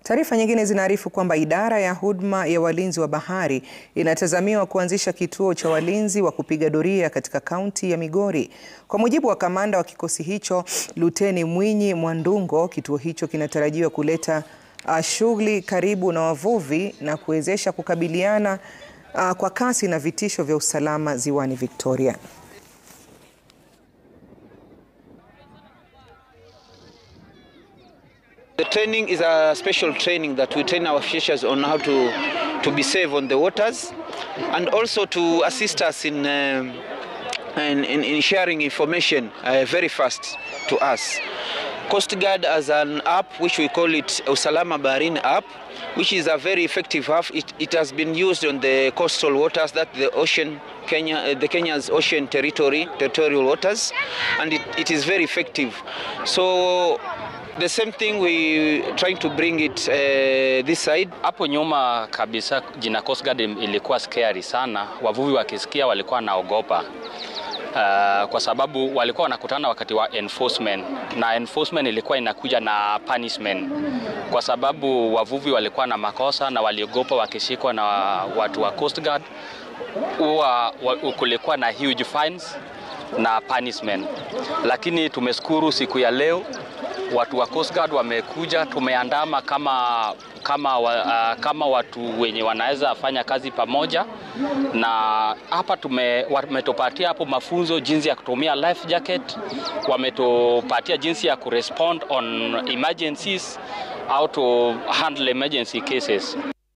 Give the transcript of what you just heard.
Taarifa nyingine zinaarifu kwamba idara ya huduma ya walinzi wa bahari inatazamiwa kuanzisha kituo cha walinzi wa kupiga doria katika kaunti ya Migori. Kwa mujibu wa kamanda wa kikosi hicho, Luteni Mwinyi Mwandungo, kituo hicho kinatarajiwa kuleta shughuli karibu na wavuvi na kuwezesha kukabiliana kwa kasi na vitisho vya usalama ziwani Victoria. The training is a special training that we train our fishers on how to be safe on the waters, and also to assist us in sharing information very fast to us. Coast Guard has an app which we call it Usalama Baharini app, which is a very effective app. It has been used on the coastal waters, that the ocean, Kenya's ocean territorial waters, and it is very effective. So the same thing we trying to bring it this side. Hapo nyuma kabisa jina Coast Guard ilikuwa scary sana. Wavuvi wakisikia walikuwa naogopa. Kwa sababu walikuwa wanakutana wakati wa enforcement, na enforcement ilikuwa inakuja na punishment. Kwa sababu wavuvi walikuwa na makosa na waliogopa wakishikwa na watu wa Coast Guard, kulikuwa na huge fines na punishment. Lakini tumeshukuru siku ya leo watu wa Coast Guard wamekuja, tumeandama kama watu wenye wanaweza fanya kazi pamoja, na hapa wametupatia hapo mafunzo jinsi ya kutumia life jacket, wametupatia jinsi ya kurespond on emergencies, how to handle emergency cases.